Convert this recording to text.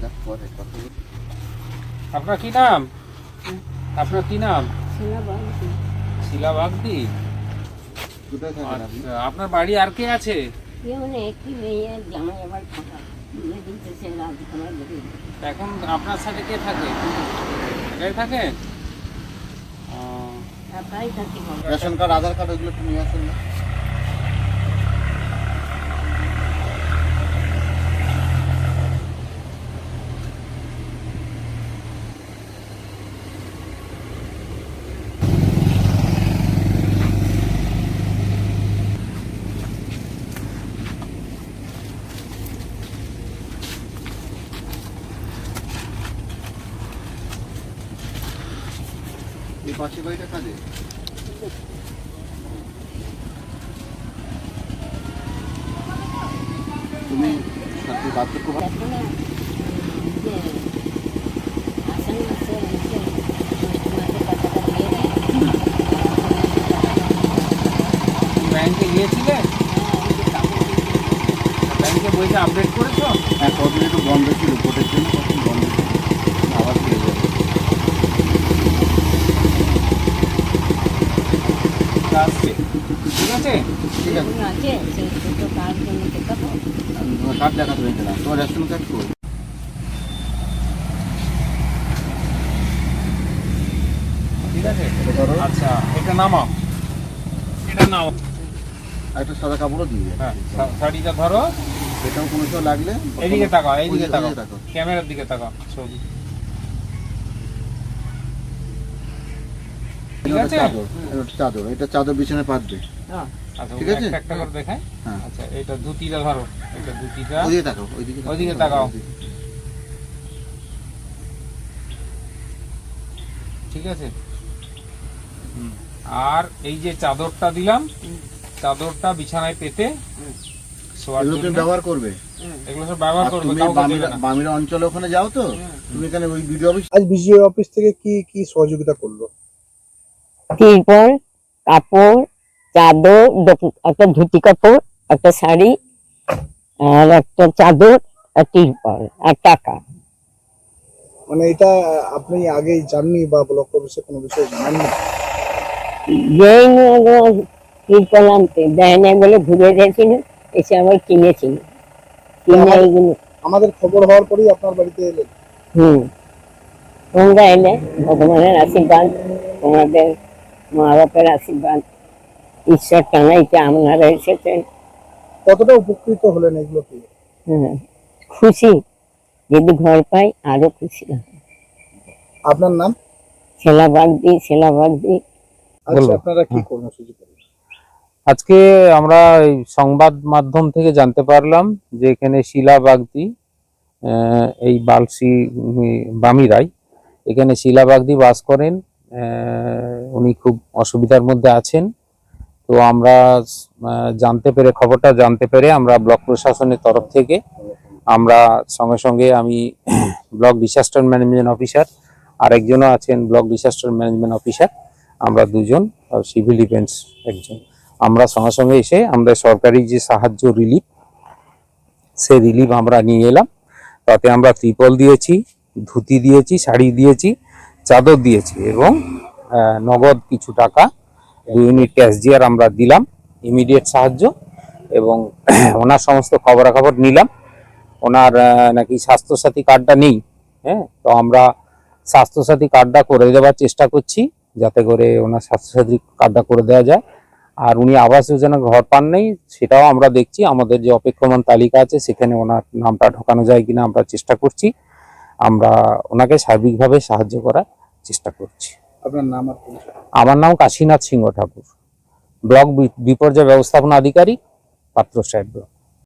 যাক পরে কথা। আপনার কি নাম? আপনার কি নাম? শিলা বাগদি। কোথায় থাকেন আপনি? আচ্ছা, আপনার বাড়ি আর কে আছে? এখন আপনার সাথে কে থাকে? একাই থাকে? রেশন কার্ড, আধার কার্ড ওগুলো একটু নিয়ে আসেন না? এই পাশে বাড়িটা কাজে? তুমি বার্ধক্য ব্যাংকে গিয়েছিলে? ব্যাংকে বইটা আপডেট করেছো? হ্যাঁ, কদিন একটু বন্ধ ছিল ভোটের জন্য, তখন বন্ধ ছিল, আবার ফিরে যাবে। আসছে, ঠিক আছে? ঠিক আছে, তোমার কার্ড দেখাতে হয়েছে না, তোমার রেশন কার্ড কই? ঠিক আছে, এটা ধরো। আচ্ছা এটা নামাও, এটা নাও। আর একটা সাদা কাপড়ও দিয়ে দেবে। হ্যাঁ, শাড়িটা ধরো। এটাও কোনো সময় লাগলে এইদিকে তাকাও, এইদিকে ওইদিকে তাকাও, তাকাও। ক্যামেরার দিকে তাকাও, ছবি। ঠিক আছে? চাদর, এটা চাদর, এটা চাদর বিছানায় পাতবে। আচ্ছা, ঠিক আছে? একটা একটা করে দেখায়। হ্যাঁ, আচ্ছা, এটা ধুতিটা ধরো, এটা ধুতিটা। ওইদিকে তাকাও, ওইদিকে ওইদিকে তাকাও। ঠিক আছে? আর এই যে চাদরটা দিলাম, চাদরটা বিছানায় পেতে শোয়ার এগুলো তুমি জন্য। ব্যবহার করবে। এগুলো সব ব্যবহার আর করবে, তুমি কাউকে দেবে না। বামিরা অঞ্চলে ওখানে যাও তো, তুমি এখানে ওই বিডিও অফিস। আজ বিজিও অফিস থেকে কি কি সহযোগিতা করলো? তিরপল, কাপড়, চাদর, একটা ধুতি কাপড়, একটা শাড়ি, আর একটা চাদর, আর তিরপল, আর টাকা। মানে এটা আপনি আগেই জাননি বা ব্লক অফিসে কোনো বিষয়ে জানাননি? যেই তিরপল আনতে দেয় না বলে ঘুরে গেছিল, এসে আবার কিনেছিল, কিনে এইগুলো। আমাদের খবর হওয়ার পরেই আপনার বাড়িতে এলেন? তোমরা এলে, ভগবানের আশীর্বাদ, তোমাদের মা বাপের আশীর্বাদ, ঈশ্বর টানাইতে আপনারা এসেছেন। কতটা উপকৃত হলেন এগুলো পেয়ে? খুশি, যদি ঘর পাই আরো খুশি হবে। আপনার নাম? ছেলা বাগদি। আচ্ছা, আপনারা কি কর্মসূচি করেন? আজকে আমরা এই সংবাদ মাধ্যম থেকে জানতে পারলাম যে এখানে শিলা বাগদি, এই বালসি বামিরাই, এখানে শিলা বাগদি বাস করেন। উনি খুব অসুবিধার মধ্যে আছেন। তো আমরা জানতে পেরে, খবরটা জানতে পেরে আমরা ব্লক প্রশাসনের তরফ থেকে আমরা সঙ্গে সঙ্গে, আমি ব্লক ডিসাস্টার ম্যানেজমেন্ট অফিসার, আরেকজনও আছেন ব্লক ডিসাস্টার ম্যানেজমেন্ট অফিসার, আমরা দুজন, সিভিল ডিফেন্স একজন, আমরা সঙ্গে সঙ্গে এসে আমরা সরকারি যে সাহায্য রিলিফ, সেই রিলিফ আমরা নিয়ে এলাম। তাতে আমরা ত্রিপল দিয়েছি, ধুতি দিয়েছি, শাড়ি দিয়েছি, চাদর দিয়েছি এবং নগদ কিছু টাকা, 2 ইউনিট ক্যাশ দিয়ে আমরা দিলাম ইমিডিয়েট সাহায্য। এবং ওনার সমস্ত খবরাখবর নিলাম। ওনার নাকি স্বাস্থ্যসাথী কার্ডটা নেই। হ্যাঁ, তো আমরা স্বাস্থ্যসাথী কার্ডটা করে দেওয়ার চেষ্টা করছি, যাতে করে ওনার স্বাস্থ্যসাথী কার্ডটা করে দেওয়া যায়। আর উনি আবাস যোজনা ঘর পান নেই, সেটাও আমরা দেখছি। আমাদের যে অপেক্ষমান তালিকা আছে সেখানে ওনার নামটা ঢোকানো যায় কিনা আমরা চেষ্টা করছি। আমরা ওনাকে সার্বিকভাবে সাহায্য করার চেষ্টা করছি। আপনার নাম আর পরিচয়? আমার নাম কাশীনাথ সিংহ ঠাকুর, ব্লক বিপর্যয় ব্যবস্থাপনা আধিকারিক, পাত্র সাহেব ব্লক।